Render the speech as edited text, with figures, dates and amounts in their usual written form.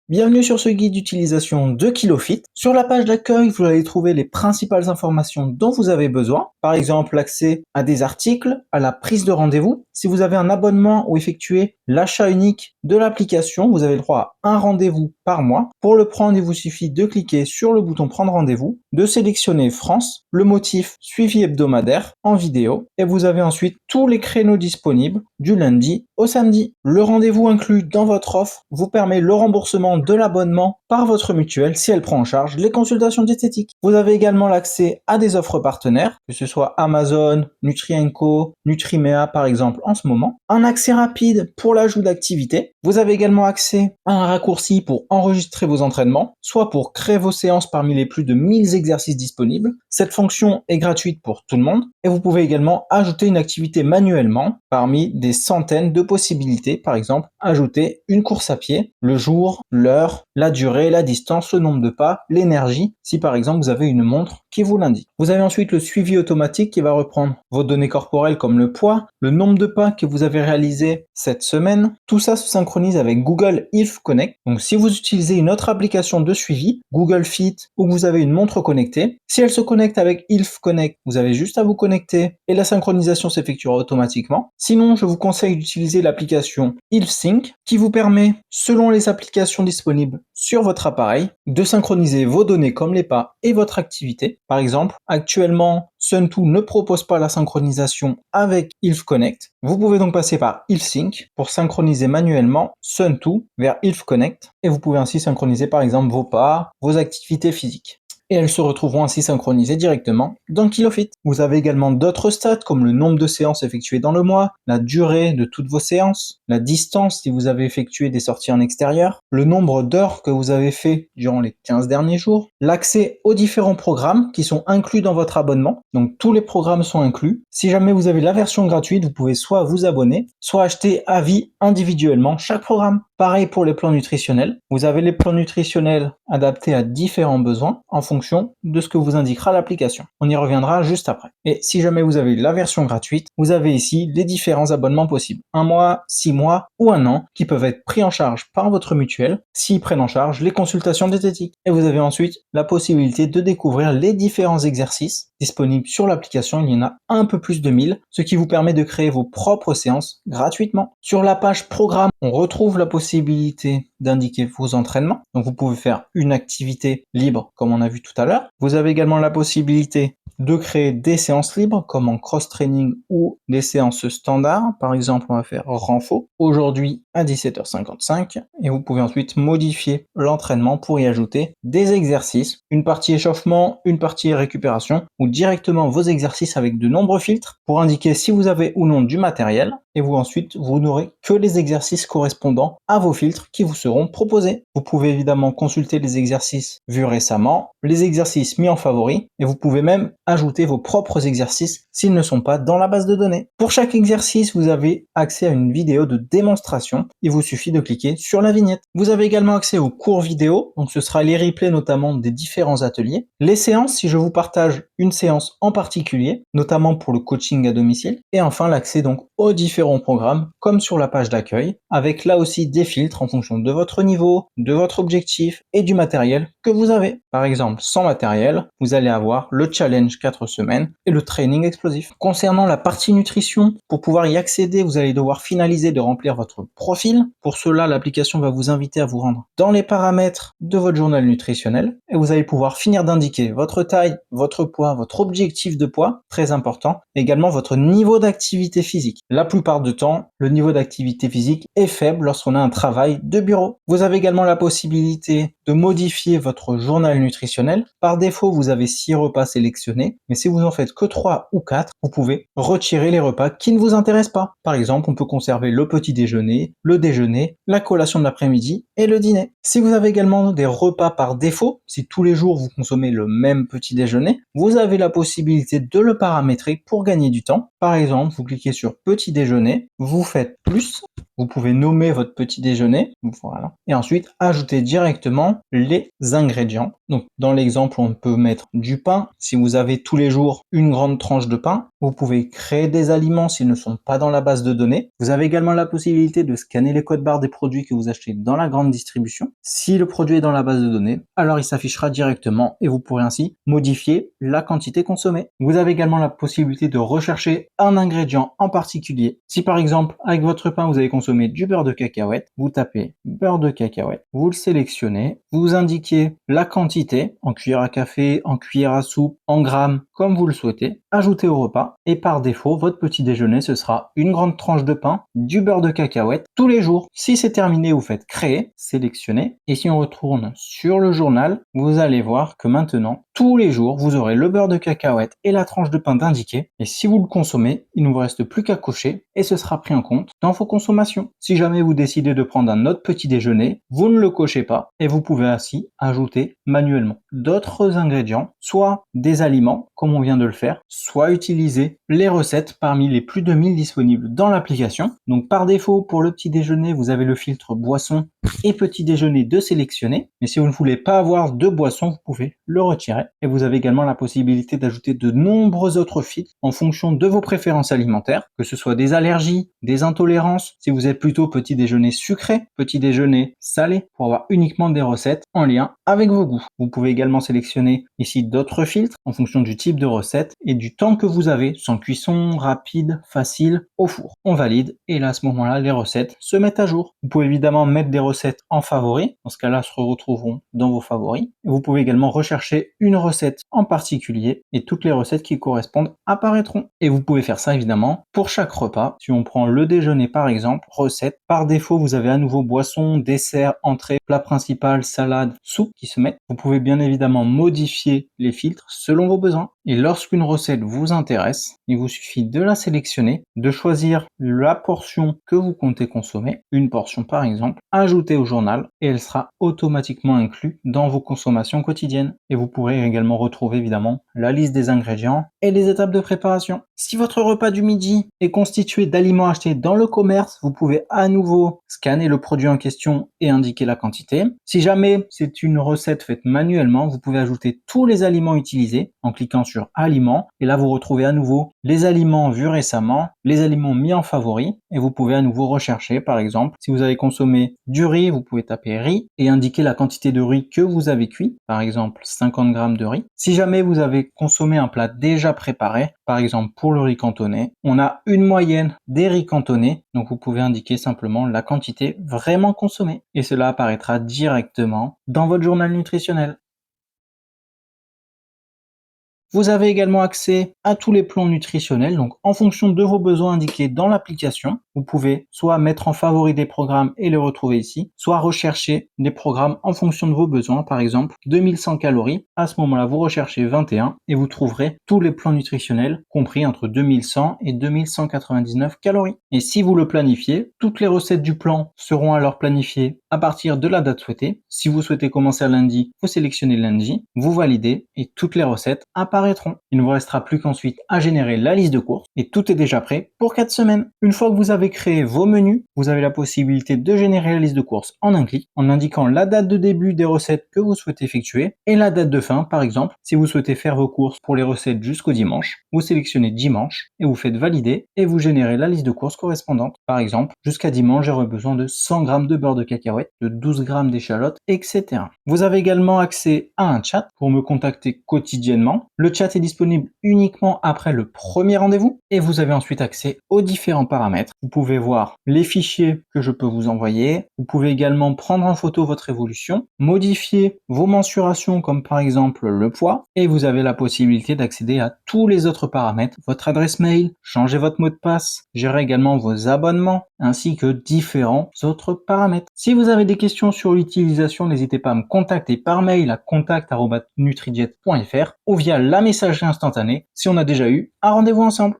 Bienvenue sur ce guide d'utilisation de KiloFit. Sur la page d'accueil, vous allez trouver les principales informations dont vous avez besoin. Par exemple, l'accès à des articles, à la prise de rendez-vous. Si vous avez un abonnement ou effectué l'achat unique de l'application, vous avez le droit à un rendez-vous par mois. Pour le prendre, il vous suffit de cliquer sur le bouton prendre rendez-vous, de sélectionner France, le motif suivi hebdomadaire en vidéo, et vous avez ensuite tous les créneaux disponibles du lundi au samedi. Le rendez-vous inclus dans votre offre vous permet le remboursement de l'abonnement par votre mutuelle si elle prend en charge les consultations diététiques. Vous avez également l'accès à des offres partenaires, que ce soit Amazon, Nutrienco, Nutrimea par exemple en ce moment. Un accès rapide pour l'ajout d'activités. Vous avez également accès à un raccourci pour enregistrer vos entraînements, soit pour créer vos séances parmi les plus de 1000 exercices disponibles. Cette fonction est gratuite pour tout le monde et vous pouvez également ajouter une activité manuellement parmi des centaines de possibilités. Par exemple, ajouter une course à pied, le jour, l'heure, la durée, la distance, le nombre de pas, l'énergie, si par exemple vous avez une montre qui vous l'indique. Vous avez ensuite le suivi automatique qui va reprendre vos données corporelles comme le poids, le nombre de pas que vous avez réalisé cette semaine. Tout ça se synchronise avec Google Health Connect. Donc si vous utilisez une autre application de suivi, Google Fit, ou que vous avez une montre connectée, si elle se connecte avec Health Connect, vous avez juste à vous connecter et la synchronisation s'effectuera automatiquement. Sinon, je vous conseille d'utiliser l'application HealthSync qui vous permet, selon les applications disponibles sur votre appareil, de synchroniser vos données comme les pas et votre activité. Par exemple, actuellement, Sun2 ne propose pas la synchronisation avec Health Connect. Vous pouvez donc passer par HealthSync pour synchroniser manuellement Sun2 vers Health Connect et vous pouvez ainsi synchroniser par exemple vos pas, vos activités physiques. Et elles se retrouveront ainsi synchronisées directement dans KiloFit. Vous avez également d'autres stats comme le nombre de séances effectuées dans le mois, la durée de toutes vos séances, la distance si vous avez effectué des sorties en extérieur, le nombre d'heures que vous avez fait durant les 15 derniers jours, l'accès aux différents programmes qui sont inclus dans votre abonnement. Donc tous les programmes sont inclus. Si jamais vous avez la version gratuite, vous pouvez soit vous abonner, soit acheter à vie individuellement chaque programme. Pareil pour les plans nutritionnels. Vous avez les plans nutritionnels adaptés à différents besoins en fonction de ce que vous indiquera l'application. On y reviendra juste après. Et si jamais vous avez la version gratuite, vous avez ici les différents abonnements possibles. 1 mois, 6 mois ou 1 an qui peuvent être pris en charge par votre mutuelle s'ils prennent en charge les consultations diététiques. Et vous avez ensuite la possibilité de découvrir les différents exercices disponibles sur l'application. Il y en a un peu plus de 1000, ce qui vous permet de créer vos propres séances gratuitement. Sur la page programme, on retrouve la possibilité d'indiquer vos entraînements. Donc vous pouvez faire une activité libre comme on a vu tout à l'heure. Vous avez également la possibilité de créer des séances libres comme en cross-training ou des séances standards. Par exemple, on va faire renfo aujourd'hui à 17h55 et vous pouvez ensuite modifier l'entraînement pour y ajouter des exercices, une partie échauffement, une partie récupération ou directement vos exercices avec de nombreux filtres pour indiquer si vous avez ou non du matériel et vous n'aurez que les exercices correspondant à vos filtres qui vous seront proposés. Vous pouvez évidemment consulter les exercices vus récemment, les exercices mis en favori et vous pouvez même ajouter vos propres exercices s'ils ne sont pas dans la base de données. Pour chaque exercice, vous avez accès à une vidéo de démonstration. Il vous suffit de cliquer sur la vignette. Vous avez également accès aux cours vidéo, donc ce sera les replays notamment des différents ateliers. Les séances, si je vous partage une séance en particulier, notamment pour le coaching à domicile. Et enfin, l'accès donc aux différents programmes, comme sur la page d'accueil, avec là aussi des filtres en fonction de votre niveau, de votre objectif et du matériel que vous avez. Par exemple, sans matériel, vous allez avoir le challenge 4 semaines et le training explosif. Concernant la partie nutrition, pour pouvoir y accéder, vous allez devoir finaliser de remplir votre profil. Pour cela, l'application va vous inviter à vous rendre dans les paramètres de votre journal nutritionnel et vous allez pouvoir finir d'indiquer votre taille, votre poids, votre objectif de poids, très important, également votre niveau d'activité physique. La plupart du temps, le niveau d'activité physique est faible lorsqu'on a un travail de bureau. Vous avez également la possibilité de modifier votre journal nutritionnel. Par défaut, vous avez 6 repas sélectionnés, mais si vous en faites que 3 ou 4, vous pouvez retirer les repas qui ne vous intéressent pas. Par exemple, on peut conserver le petit déjeuner, le déjeuner, la collation de l'après-midi et le dîner. Si vous avez également des repas par défaut, si tous les jours vous consommez le même petit déjeuner, vous avez la possibilité de le paramétrer pour gagner du temps. Par exemple, vous cliquez sur petit déjeuner, vous faites plus, vous pouvez nommer votre petit déjeuner, voilà, et ensuite ajouter directement les ingrédients. Donc dans l'exemple, on peut mettre du pain. Si vous avez tous les jours une grande tranche de pain, vous pouvez créer des aliments s'ils ne sont pas dans la base de données. Vous avez également la possibilité de scanner les codes barres des produits que vous achetez dans la grande distribution. Si le produit est dans la base de données, alors il s'affichera directement et vous pourrez ainsi modifier la quantité consommée. Vous avez également la possibilité de rechercher un ingrédient en particulier. Si par exemple, avec votre pain, vous avez consommé du beurre de cacahuète, vous tapez beurre de cacahuète, vous le sélectionnez, vous indiquez la quantité en cuillère à café, en cuillère à soupe, en grammes, comme vous le souhaitez, ajoutez au repas et par défaut, votre petit déjeuner, ce sera une grande tranche de pain, du beurre de cacahuète tous les jours. Si c'est terminé, vous faites créer, sélectionner et si on retourne sur le journal, vous allez voir que maintenant, tous les jours, vous aurez le beurre de cacahuète et la tranche de pain d'indiqué et si vous le consommez, il ne vous reste plus qu'à cocher et ce sera pris en compte dans vos consommations. Si jamais vous décidez de prendre un autre petit déjeuner, vous ne le cochez pas et vous pouvez ainsi ajouter manuellement d'autres ingrédients, soit des aliments, comme on vient de le faire, soit utiliser les recettes parmi les plus de 1000 disponibles dans l'application. Donc par défaut, pour le petit déjeuner, vous avez le filtre boisson et petit déjeuner de sélectionner. Mais si vous ne voulez pas avoir de boisson, vous pouvez le retirer. Et vous avez également la possibilité d'ajouter de nombreux autres filtres en fonction de vos préférences alimentaires, que ce soit des allergies, des intolérances, si vous êtes plutôt petit déjeuner sucré, petit déjeuner salé, pour avoir uniquement des recettes en lien avec vos goûts. Vous pouvez également sélectionner ici d'autres filtres en fonction du type de recette et du temps que vous avez, sans cuisson, rapide, facile, au four. On valide et là à ce moment-là, les recettes se mettent à jour. Vous pouvez évidemment mettre des recettes en favoris, dans ce cas-là, se retrouveront dans vos favoris. Et vous pouvez également rechercher une recette en particulier et toutes les recettes qui correspondent apparaîtront. Et vous pouvez faire ça évidemment pour chaque repas. Si on prend le déjeuner par exemple, recette, par défaut vous avez à nouveau boisson, dessert, entrée, plat principal, salade, soupe qui se mettent. Vous pouvez bien évidemment modifier les filtres selon vos besoins. Et lorsqu'une recette vous intéresse, il vous suffit de la sélectionner, de choisir la portion que vous comptez consommer, une portion par exemple, ajouter au journal et elle sera automatiquement inclue dans vos consommations quotidiennes. Et vous pourrez également retrouver évidemment la liste des ingrédients et les étapes de préparation. Si votre repas du midi est constitué d'aliments achetés dans le commerce, vous pouvez à nouveau scanner le produit en question et indiquer la quantité. Si jamais c'est une recette faite manuellement, vous pouvez ajouter tous les aliments utilisés en cliquant sur aliments et là vous retrouvez à nouveau les aliments vus récemment, les aliments mis en favoris et vous pouvez à nouveau rechercher par exemple si vous avez consommé du riz, vous pouvez taper riz et indiquer la quantité de riz que vous avez cuit, par exemple 50 g de riz. Si jamais vous avez consommé un plat déjà préparé, par exemple pour le riz cantonais, on a une moyenne des riz cantonais, donc vous pouvez indiquer simplement la quantité vraiment consommée et cela apparaîtra directement dans votre journal nutritionnel. Vous avez également accès à tous les plans nutritionnels, donc en fonction de vos besoins indiqués dans l'application, vous pouvez soit mettre en favori des programmes et les retrouver ici, soit rechercher des programmes en fonction de vos besoins, par exemple 2100 calories, à ce moment-là vous recherchez 21 et vous trouverez tous les plans nutritionnels compris entre 2100 et 2199 calories. Et si vous le planifiez, toutes les recettes du plan seront alors planifiées à partir de la date souhaitée. Si vous souhaitez commencer à lundi, vous sélectionnez lundi, vous validez et toutes les recettes apparaîtront. Il ne vous restera plus qu'ensuite à générer la liste de courses et tout est déjà prêt pour 4 semaines. Une fois que vous avez créé vos menus, vous avez la possibilité de générer la liste de courses en un clic en indiquant la date de début des recettes que vous souhaitez effectuer et la date de fin. Par exemple, si vous souhaitez faire vos courses pour les recettes jusqu'au dimanche, vous sélectionnez dimanche et vous faites valider et vous générez la liste de courses correspondante. Par exemple, jusqu'à dimanche, j'aurai besoin de 100 g de beurre de cacahuète, de 12 g d'échalotes, etc. Vous avez également accès à un chat pour me contacter quotidiennement. Le chat est disponible uniquement après le premier rendez-vous et vous avez ensuite accès aux différents paramètres. Vous pouvez voir les fichiers que je peux vous envoyer. Vous pouvez également prendre en photo votre évolution, modifier vos mensurations comme par exemple le poids et vous avez la possibilité d'accéder à tous les autres paramètres, votre adresse mail, changer votre mot de passe, gérer également vos abonnements ainsi que différents autres paramètres. Si vous avez des questions sur l'utilisation, n'hésitez pas à me contacter par mail à contact@nutridiet.fr ou via la messagerie instantanée si on a déjà eu un rendez-vous ensemble.